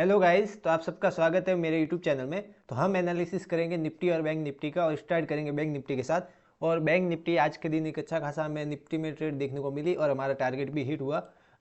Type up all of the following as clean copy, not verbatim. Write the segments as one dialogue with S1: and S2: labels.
S1: Hello guys, तो आप सबका स्वागत है मेरे यूट्यूब चैनल में। तो हम एनालिसिस करेंगे निफ्टी और बैंक निफ्टी का, और स्टार्ट करेंगे बैंक निफ्टी के साथ। और बैंक निफ्टी आज के दिन एक अच्छा खासा हमें निफ्टी में ट्रेड देखने को मिली और हमारा टारगेट भी हिट हुआ।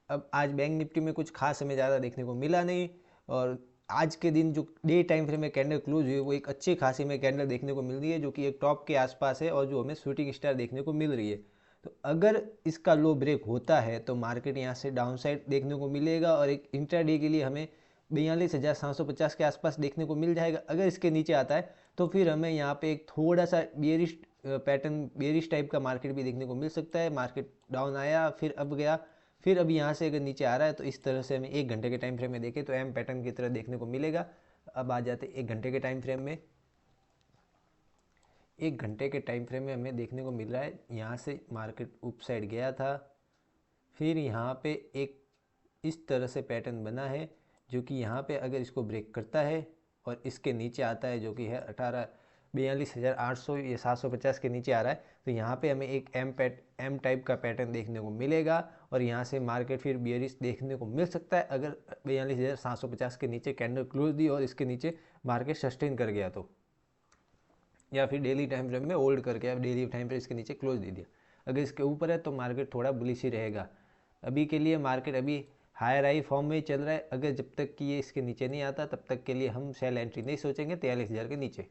S1: अब आज बैंक निफ्टी में कुछ खास हमें ज़्यादा देखने को मिला नहीं। और आज के दिन जो डे टाइम फ्रेम में कैंडल क्लोज हुई वो एक अच्छी खासी में कैंडल देखने को मिल रही है, जो कि एक टॉप के आसपास है और जो हमें शूटिंग स्टार देखने को मिल रही है। तो अगर इसका लो ब्रेक होता है तो मार्केट यहाँ से डाउन साइड देखने को मिलेगा और एक इंट्राडे के लिए हमें 42,750 के आसपास देखने को मिल जाएगा। अगर इसके नीचे आता है तो फिर हमें यहाँ पे एक थोड़ा सा बेरिश पैटर्न, बेरिश टाइप का मार्केट भी देखने को मिल सकता है। मार्केट डाउन आया, फिर अब गया, फिर अब यहाँ से अगर नीचे आ रहा है तो इस तरह से हमें एक घंटे के टाइम फ्रेम में देखें तो एम पैटर्न की तरह देखने को मिलेगा। अब आ जाते एक घंटे के टाइम फ्रेम में। एक घंटे के टाइम फ्रेम में हमें देखने को मिल रहा है यहाँ से मार्केट अप साइड गया था, फिर यहाँ पे एक इस तरह से पैटर्न बना है, जो कि यहाँ पे अगर इसको ब्रेक करता है और इसके नीचे आता है, जो कि है 42,800 या 750 के नीचे आ रहा है, तो यहाँ पे हमें एक एम टाइप का पैटर्न देखने को मिलेगा। और यहाँ से मार्केट फिर बियरिश देखने को मिल सकता है अगर 42,750 के नीचे कैंडल क्लोज दी और इसके नीचे मार्केट सस्टेन कर गया तो, या फिर डेली टाइम फ्रेम में होल्ड करके या डेली टाइम फ्रेम इसके नीचे क्लोज दे दिया। अगर इसके ऊपर है तो मार्केट थोड़ा बुलिश ही रहेगा। अभी के लिए मार्केट अभी हायर हाई फॉर्म में ही चल रहा है। अगर जब तक कि ये इसके नीचे नहीं आता तब तक के लिए हम सेल एंट्री नहीं सोचेंगे 43,000 के नीचे।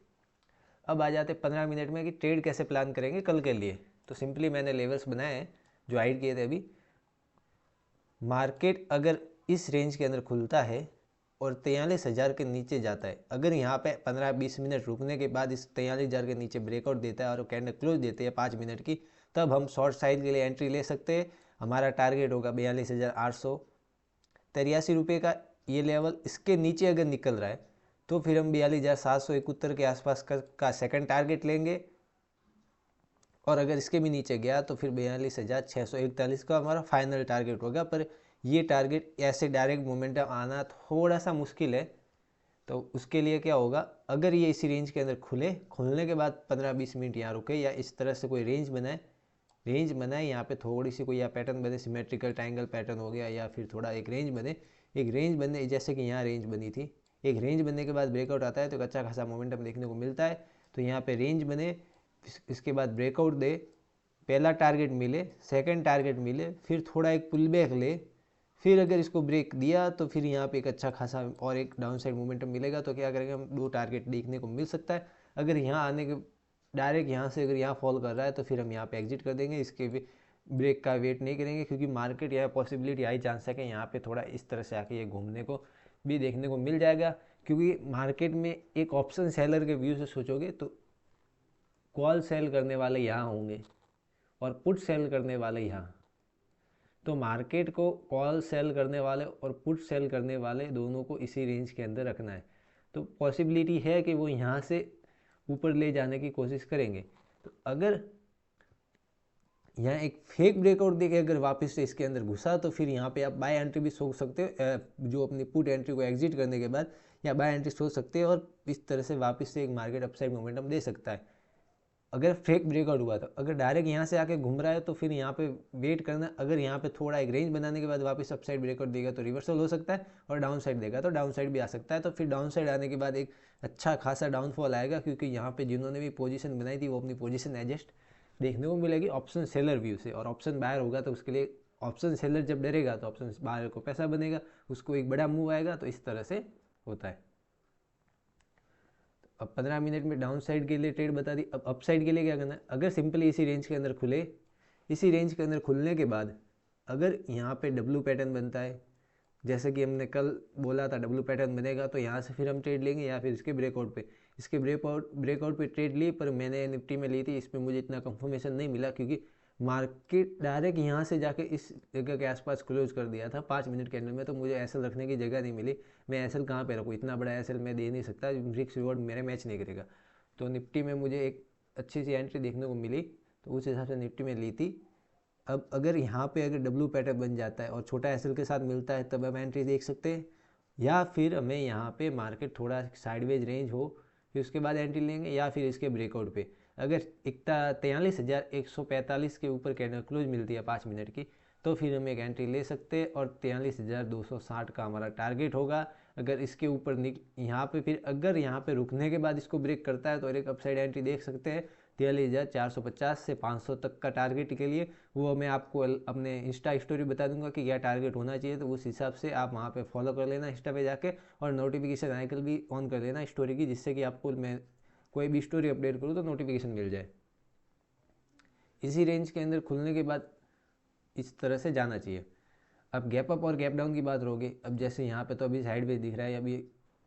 S1: अब आ जाते 15 मिनट में कि ट्रेड कैसे प्लान करेंगे कल के लिए। तो सिंपली मैंने लेवल्स बनाए हैं जो हाइड किए थे अभी। मार्केट अगर इस रेंज के अंदर खुलता है और 43,000 के नीचे जाता है, अगर यहाँ पे 15-20 मिनट रुकने के बाद इस 43,000 के नीचे ब्रेकआउट देता है और कैंडल क्लोज देते हैं 5 मिनट की, तब हम शॉर्ट साइड के लिए एंट्री ले सकते हैं। हमारा टारगेट होगा 42,883 का ये लेवल। इसके नीचे अगर निकल रहा है तो फिर हम 42,771 के आसपास का सेकंड टारगेट लेंगे। और अगर इसके भी नीचे गया तो फिर 42,641 का हमारा फाइनल टारगेट होगा। पर ये टारगेट ऐसे डायरेक्ट मोमेंटम आना थोड़ा सा मुश्किल है। तो उसके लिए क्या होगा, अगर ये इसी रेंज के अंदर खुलने के बाद 15-20 मिनट यहाँ रुके या इस तरह से कोई रेंज बनाए यहाँ पे थोड़ी सी कोई या पैटर्न बने, सिमेट्रिकल ट्रायंगल पैटर्न हो गया, या फिर थोड़ा एक रेंज बने जैसे कि यहाँ रेंज बनी थी। एक रेंज बनने के बाद ब्रेकआउट आता है तो अच्छा खासा मोमेंटम देखने को मिलता है। तो यहाँ पे रेंज बने, इसके बाद ब्रेकआउट दे, पहला टारगेट मिले, सेकंड टारगेट मिले, फिर थोड़ा एक पुल बैक ले, फिर अगर इसको ब्रेक दिया तो फिर यहाँ पे एक अच्छा खासा और एक डाउन साइड मोमेंटम मिलेगा। तो क्या करेंगे, हम दो टारगेट देखने को मिल सकता है। अगर यहाँ आने के डायरेक्ट यहाँ से अगर यहाँ फॉल कर रहा है तो फिर हम यहाँ पे एग्जिट कर देंगे, इसके भी ब्रेक का वेट नहीं करेंगे, क्योंकि मार्केट यह पॉसिबिलिटी हाई चांस है कि यहाँ पे थोड़ा इस तरह से आके ये घूमने को भी देखने को मिल जाएगा। क्योंकि मार्केट में एक ऑप्शन सेलर के व्यू से सोचोगे तो कॉल सेल करने वाले यहाँ होंगे और पुट सेल करने वाले यहाँ। तो मार्केट को कॉल सेल करने वाले और पुट सेल करने वाले दोनों को इसी रेंज के अंदर रखना है। तो पॉसिबिलिटी है कि वो यहाँ से ऊपर ले जाने की कोशिश करेंगे। तो अगर यहाँ एक फेक ब्रेकआउट देके अगर वापस से इसके अंदर घुसा तो फिर यहाँ पे आप बाय एंट्री भी सोच सकते हो, जो अपनी पुट एंट्री को एग्जिट करने के बाद या बाय एंट्री सोच सकते हो, और इस तरह से वापस से एक मार्केट अपसाइड मोमेंटम दे सकता है अगर फेक ब्रेकआउट हुआ। तो अगर डायरेक्ट यहाँ से आके घूम रहा है तो फिर यहाँ पे वेट करना। अगर यहाँ पे थोड़ा एक रेंज बनाने के बाद वापस अपसाइड ब्रेकआउट देगा तो रिवर्सल हो सकता है, और डाउन साइड देगा तो डाउन साइड भी आ सकता है। तो फिर डाउन साइड आने के बाद एक अच्छा खासा डाउनफॉल आएगा, क्योंकि यहाँ पे जिन्होंने भी पोजीशन बनाई थी वो अपनी पोजीशन एडजस्ट देखने को मिलेगी ऑप्शन सेलर व्यू से। और ऑप्शन बायर होगा तो उसके लिए ऑप्शन सेलर जब डरेगा तो ऑप्शन बायर को पैसा बनेगा, उसको एक बड़ा मूव आएगा। तो इस तरह से होता है। अब 15 मिनट में डाउन साइड के लिए ट्रेड बता दी। अब अप साइड के लिए क्या करना है, अगर सिंपली इसी रेंज के अंदर खुले, इसी रेंज के अंदर खुलने के बाद अगर यहाँ पे डब्लू पैटर्न बनता है, जैसे कि हमने कल बोला था डब्लू पैटर्न बनेगा, तो यहाँ से फिर हम ट्रेड लेंगे, या फिर इसके ब्रेकआउट पे ट्रेड ली। पर मैंने निफ्टी में ली थी, इसमें मुझे इतना कंफर्मेशन नहीं मिला, क्योंकि मार्केट डायरेक्ट यहाँ से जाके इस जगह के आसपास क्लोज कर दिया था 5 मिनट कैंडल में। तो मुझे एसएल रखने की जगह नहीं मिली। मैं एसएल कहाँ पे रखूँ, इतना बड़ा एसएल मैं दे नहीं सकता, रिस्क रिवॉर्ड मेरे मैच नहीं करेगा। तो निफ्टी में मुझे एक अच्छी सी एंट्री देखने को मिली, तो उस हिसाब से निफ्टी में ली थी। अब अगर यहाँ पे अगर डब्लू पैटर्न बन जाता है और छोटा एसएल के साथ मिलता है तब हम एंट्री देख सकते हैं, या फिर हमें यहाँ पे मार्केट थोड़ा साइडवेज रेंज हो फिर उसके बाद एंट्री लेंगे, या फिर इसके ब्रेकआउट पे अगर 43,145 के ऊपर कैंडल क्लोज मिलती है 5 मिनट की, तो फिर हम एक एंट्री ले सकते हैं। और 43,260 का हमारा टारगेट होगा अगर इसके ऊपर यहाँ पे फिर अगर यहाँ पे रुकने के बाद इसको ब्रेक करता है तो एक अपसाइड एंट्री देख सकते हैं 43,450 से 500 तक का टारगेट के लिए। वो मैं आपको अपने इंस्टा स्टोरी बता दूंगा कि क्या टारगेट होना चाहिए, तो उस हिसाब से आप वहाँ पे फॉलो कर लेना इंस्टा पे जाके, और नोटिफिकेशन आइकन भी ऑन कर देना स्टोरी की, जिससे कि आपको मैं कोई भी स्टोरी अपडेट करूँ तो नोटिफिकेशन मिल जाए। इसी रेंज के अंदर खुलने के बाद इस तरह से जाना चाहिए। अब गैप अप और गैप डाउन की बात रहोगे, अब जैसे यहाँ पे तो अभी साइडवेज दिख रहा है, अभी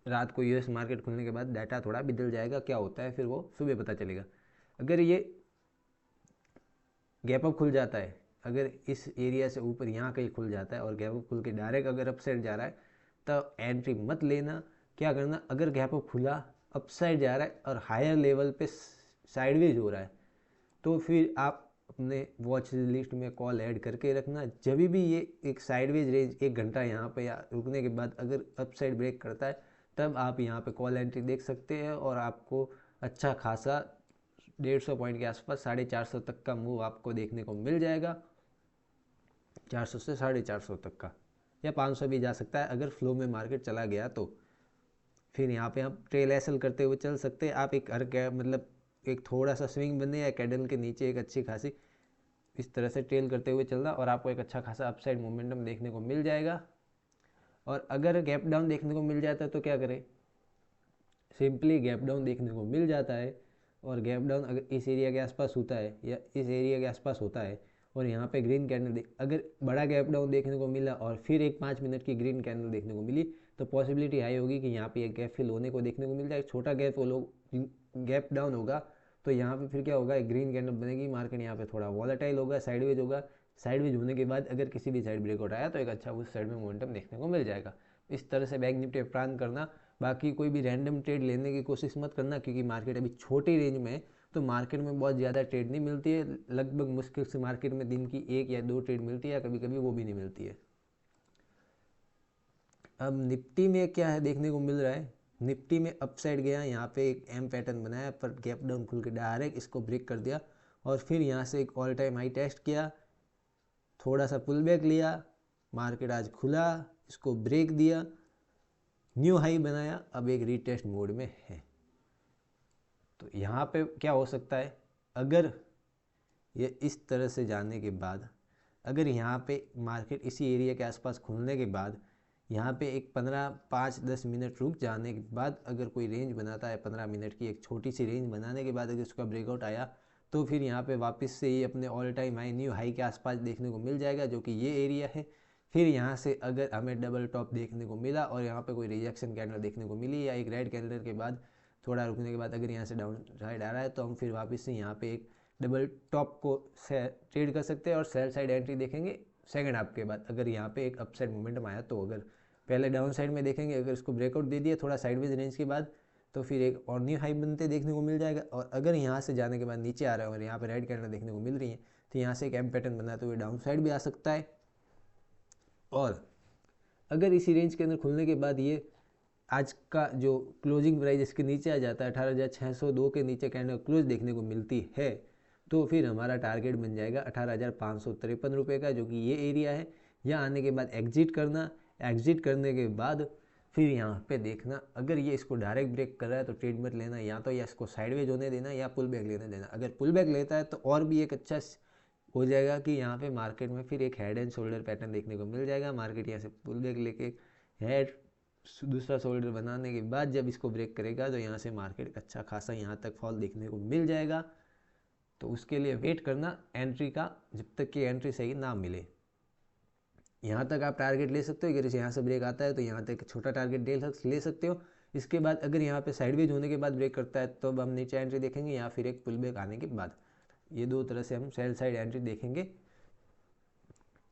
S1: रात को यूएस मार्केट खुलने के बाद डाटा थोड़ा बदल जाएगा, क्या होता है फिर वो सुबह पता चलेगा। अगर ये गैप अप खुल जाता है, अगर इस एरिया से ऊपर यहाँ कहीं खुल जाता है और गैप अप खुल के डायरेक्ट अगर अपसाइड जा रहा है तो एंट्री मत लेना। क्या करना, अगर गैप अप खुला अपसाइड जा रहा है और हायर लेवल पे साइडवेज हो रहा है तो फिर आप अपने वॉच लिस्ट में कॉल ऐड करके रखना। जब भी ये एक साइडवेज रेंज 1 घंटा यहाँ पे या रुकने के बाद अगर अपसाइड ब्रेक करता है तब आप यहाँ पे कॉल एंट्री देख सकते हैं, और आपको अच्छा खासा 150 पॉइंट के आसपास 450 तक का मूव आपको देखने को मिल जाएगा, 400 से 450 तक का, या 500 भी जा सकता है अगर फ्लो में मार्केट चला गया तो। फिर यहाँ पे आप ट्रेल एसल करते हुए चल सकते हैं। आप एक हर क्या मतलब एक थोड़ा सा स्विंग बने या कैंडल के नीचे एक अच्छी खासी इस तरह से ट्रेल करते हुए चलना, और आपको एक अच्छा खासा अपसाइड मोमेंटम देखने को मिल जाएगा। और अगर गैप डाउन देखने को मिल जाता है तो क्या करें, सिंपली गैप डाउन देखने को मिल जाता है और गैप डाउन अगर इस एरिया के आसपास होता है या इस एरिया के आसपास होता है और यहाँ पे ग्रीन कैंडल अगर बड़ा गैप डाउन देखने को मिला और फिर एक 5 मिनट की ग्रीन कैंडल देखने को मिली तो पॉसिबिलिटी हाई होगी कि यहाँ पे एक गैप फिल होने को देखने को मिल जाए। छोटा गैप वो लोग गैप डाउन होगा तो यहाँ पे फिर क्या होगा, एक ग्रीन कैंडल बनेगी, मार्केट यहाँ पे थोड़ा वॉलेटाइल होगा, साइडवेज होगा। साइडवेज होने के बाद अगर किसी भी साइड ब्रेकआउट आया तो एक अच्छा उस साइड में मोमेंटम देखने को मिल जाएगा। इस तरह से बैंक निफ्टी प्लान करना। बाकी कोई भी रैंडम ट्रेड लेने की कोशिश मत करना, क्योंकि मार्केट अभी छोटी रेंज में है तो मार्केट में बहुत ज़्यादा ट्रेड नहीं मिलती है। लगभग मुश्किल से मार्केट में दिन की 1 या 2 ट्रेड मिलती है, या कभी कभी वो भी नहीं मिलती है। अब निफ्टी में क्या है देखने को मिल रहा है, निफ्टी में अपसाइड गया, यहाँ पे एक एम पैटर्न बनाया पर गैप डाउन खुल के डायरेक्ट इसको ब्रेक कर दिया, और फिर यहाँ से एक ऑल टाइम हाई टेस्ट किया, थोड़ा सा पुल बैक लिया, मार्केट आज खुला, इसको ब्रेक दिया, न्यू हाई बनाया, अब एक रीटेस्ट मोड में है। तो यहाँ पे क्या हो सकता है, अगर ये इस तरह से जाने के बाद अगर यहाँ पे मार्केट इसी एरिया के आसपास खुलने के बाद यहाँ पे एक 5-10 मिनट रुक जाने के बाद अगर कोई रेंज बनाता है 15 मिनट की, एक छोटी सी रेंज बनाने के बाद अगर उसका ब्रेकआउट आया तो फिर यहाँ पे वापस से ही अपने all time high new high के आसपास देखने को मिल जाएगा, जो कि ये एरिया है। फिर यहाँ से अगर हमें डबल टॉप देखने को मिला और यहाँ पे कोई रिजेक्शन कैंडल देखने को मिली या एक रेड कैंडल के बाद थोड़ा रुकने के बाद अगर यहाँ से डाउन साइड आ रहा है तो हम फिर वापस से यहाँ पे एक डबल टॉप को ट्रेड कर सकते हैं और सेल साइड एंट्री देखेंगे सेकंड हाफ के बाद। अगर यहाँ पे एक अपसाइड मोमेंटम आया तो अगर पहले डाउन साइड में देखेंगे, अगर इसको ब्रेकआउट दे दिया थोड़ा साइडवेज रेंज के बाद तो फिर एक और न्यू हाई बनते देखने को मिल जाएगा। और अगर यहाँ से जाने के बाद नीचे आ रहा है और यहाँ पे रेड कैंडल देखने को मिल रही है तो यहाँ से एक एम पैटर्न बनाते हुए डाउन साइड भी आ सकता है। और अगर इसी रेंज के अंदर खुलने के बाद ये आज का जो क्लोजिंग प्राइस इसके नीचे आ जाता है 18,602 के नीचे कैंडल क्लोज देखने को मिलती है तो फिर हमारा टारगेट बन जाएगा 18,553 रुपये का, जो कि ये एरिया है। यहाँ आने के बाद एग्जिट करना, एग्जिट करने के बाद फिर यहाँ पे देखना अगर ये इसको डायरेक्ट ब्रेक कर रहा है तो ट्रेड मत लेना, या तो या इसको साइडवेज होने देना या पुल बैक लेने देना। अगर पुल बैक लेता है तो और भी एक अच्छा हो जाएगा कि यहाँ पे मार्केट में फिर एक हेड एंड शोल्डर पैटर्न देखने को मिल जाएगा। मार्केट यहाँ से पुल बैक लेके हेड दूसरा शोल्डर बनाने के बाद जब इसको ब्रेक करेगा तो यहाँ से मार्केट अच्छा खासा यहाँ तक फॉल देखने को मिल जाएगा। तो उसके लिए वेट करना एंट्री का, जब तक कि एंट्री सही ना मिले। यहाँ तक आप टारगेट ले सकते हो, अगर यहाँ से ब्रेक आता है तो यहाँ तक छोटा टारगेट ले सकते हो। इसके बाद अगर यहाँ पे साइडवेज होने के बाद ब्रेक करता है तो अब हम नीचे एंट्री देखेंगे, या फिर एक पुल बैक आने के बाद। ये दो तरह से हम सेल साइड एंट्री देखेंगे।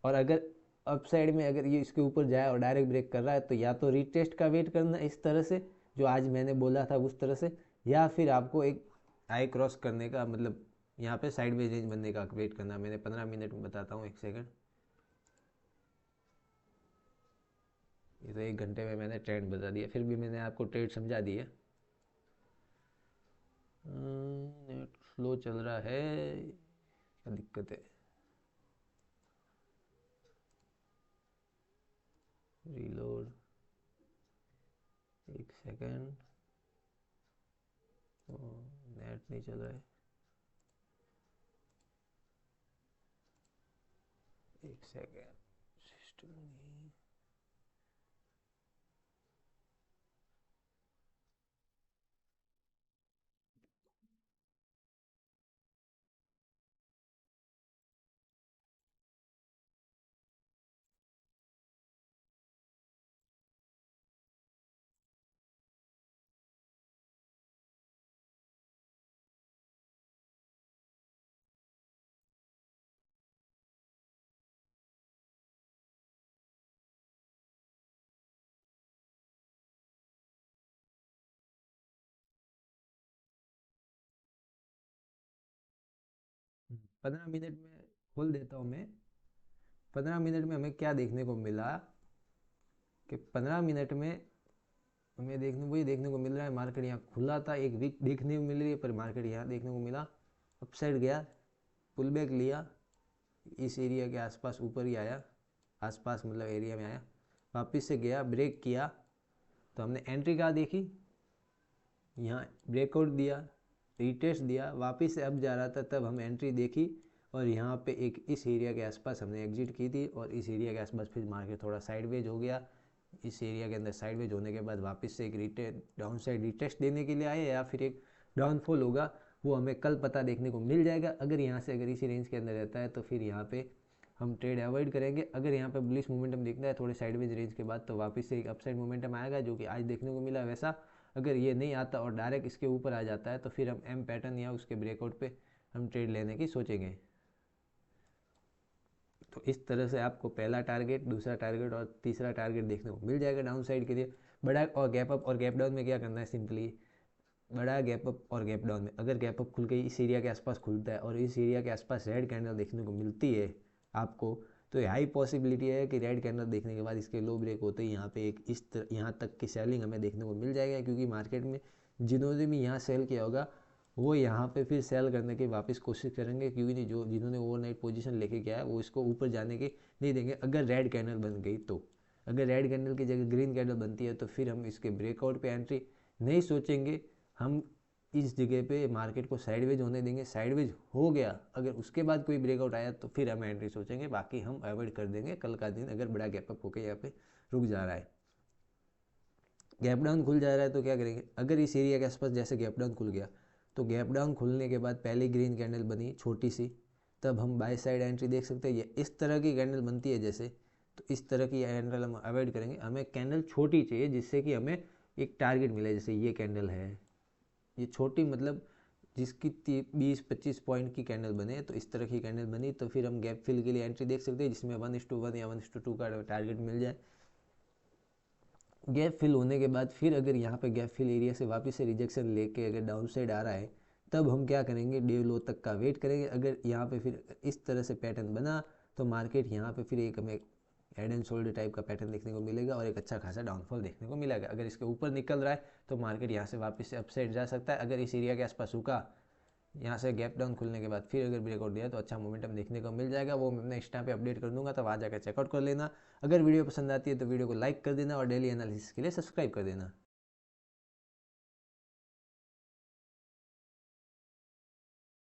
S1: और अगर अप साइड में अगर ये इसके ऊपर जाए और डायरेक्ट ब्रेक कर रहा है तो या तो रीटेस्ट का वेट करना इस तरह से जो आज मैंने बोला था उस तरह से, या फिर आपको एक आई क्रॉस करने का मतलब यहाँ पे साइडवेज रेंज बनने का वेट करना। मैंने 15 मिनट में बताता हूँ, 1 सेकंड। ये तो 1 घंटे में मैंने ट्रेंड बता दिया, फिर भी मैंने आपको ट्रेड समझा दिया। नेट स्लो चल रहा है, क्या दिक्कत है? रीलोड सेकेंड, नेट नहीं चल रहा है, एक सेकेंड, सिस्टम नहीं। हम्म, 15 मिनट में खोल देता हूँ मैं। 15 मिनट में हमें क्या देखने को मिला कि 15 मिनट में हमें वही देखने को मिल रहा है, मार्केट यहाँ खुला था, एक वीक देखने को मिल रही है, पर मार्केट यहाँ देखने को मिला अपसाइड गया, पुल बैक लिया, इस एरिया के आसपास ऊपर ही आया, आसपास मतलब एरिया में आया, वापस से गया, ब्रेक किया, तो हमने एंट्री कहाँ देखी, यहाँ ब्रेकआउट दिया, रीटेस्ट दिया, वापस से अब जा रहा था, तब हम एंट्री देखी, और यहाँ पे एक इस एरिया के आसपास हमने एग्जिट की थी, और इस एरिया के आसपास फिर मार्केट थोड़ा साइडवेज हो गया। इस एरिया के अंदर साइडवेज होने के बाद वापस से एक डाउन साइड रिटेस्ट देने के लिए आए, या फिर एक डाउनफॉल होगा, वो हमें कल पता देखने को मिल जाएगा। अगर यहाँ से अगर इसी रेंज के अंदर रहता है तो फिर यहाँ पे हम ट्रेड अवॉइड करेंगे। अगर यहाँ पे बुलिश मोमेंटम दिखता है थोड़े साइडवेज रेंज के बाद, तो वापस से एक अपसाइड मोमेंटम आएगा, जो कि आज देखने को मिला वैसा। अगर ये नहीं आता और डायरेक्ट इसके ऊपर आ जाता है, तो फिर हम एम पैटर्न या उसके ब्रेकआउट पे हम ट्रेड लेने की सोचेंगे। तो इस तरह से आपको पहला टारगेट, दूसरा टारगेट और तीसरा टारगेट देखने को मिल जाएगा डाउन साइड के लिए। बड़ा और गैप अप और गैप डाउन में क्या करना है, सिंपली बड़ा गैप अप और गैप डाउन में अगर गैप अप खुल के इस एरिया के आसपास खुलता है और इस एरिया के आसपास रेड कैंडल देखने को मिलती है आपको, तो हाई पॉसिबिलिटी है कि रेड कैंडल देखने के बाद इसके लो ब्रेक होते ही यहाँ पे एक यहाँ तक की सेलिंग हमें देखने को मिल जाएगा। क्योंकि मार्केट में जिन्होंने भी यहाँ सेल किया होगा वो यहाँ पे फिर सेल करने की वापस कोशिश करेंगे, क्योंकि नहीं, जो जिन्होंने ओवरनाइट पोजीशन लेके गया है वो इसको ऊपर जाने के नहीं देंगे। अगर रेड कैंडल बन गई तो, अगर रेड कैंडल की जगह ग्रीन कैंडल बनती है तो फिर हम इसके ब्रेकआउट पे एंट्री नहीं सोचेंगे। हम इस जगह पे मार्केट को साइडवेज होने देंगे। साइडवेज हो गया, अगर उसके बाद कोई ब्रेकआउट आया तो फिर हम एंट्री सोचेंगे, बाकी हम अवॉइड कर देंगे कल का दिन। अगर बड़ा गैप अप होकर यहाँ पे रुक जा रहा है, गैप डाउन खुल जा रहा है, तो क्या करेंगे, अगर इस एरिया के आसपास जैसे गैप डाउन खुल गया, तो गैप डाउन खुलने के बाद पहले ग्रीन कैंडल बनी छोटी सी, तब हम बाय साइड एंट्री देख सकते हैं। ये इस तरह की कैंडल बनती है जैसे, तो इस तरह की कैंडल हम अवॉइड करेंगे। हमें कैंडल छोटी चाहिए जिससे कि हमें एक टारगेट मिले। जैसे ये कैंडल है, ये छोटी मतलब जिसकी 20-25 पॉइंट की कैंडल बने, तो इस तरह की कैंडल बनी तो फिर हम गैप फिल के लिए एंट्री देख सकते हैं, जिसमें 1:1 या 1:2 का टारगेट मिल जाए। गैप फिल होने के बाद फिर अगर यहाँ पे गैप फिल एरिया से वापस से रिजेक्शन लेके अगर डाउन साइड आ रहा है, तब हम क्या करेंगे, डे लो तक का वेट करेंगे। अगर यहाँ पे फिर इस तरह से पैटर्न बना, तो मार्केट यहाँ पे फिर एक हमें हेड एंड शोल्डर टाइप का पैटर्न देखने को मिलेगा और एक अच्छा खासा डाउनफॉल देखने को मिलेगा। अगर इसके ऊपर निकल रहा है तो मार्केट यहाँ से वापस से अपसाइड जा सकता है। अगर इस एरिया के आसपास रुका, यहाँ से गैप डाउन खुलने के बाद फिर अगर ब्रेकआउट दिया, तो अच्छा मोमेंटम देखने को मिल जाएगा। वो मैं नेक्स्ट टाइम पे अपडेट कर दूंगा, तब आ जाकर चेकआउट कर लेना। अगर वीडियो पसंद आती है तो वीडियो को लाइक कर देना और डेली एनालिसिस के लिए सब्सक्राइब कर देना।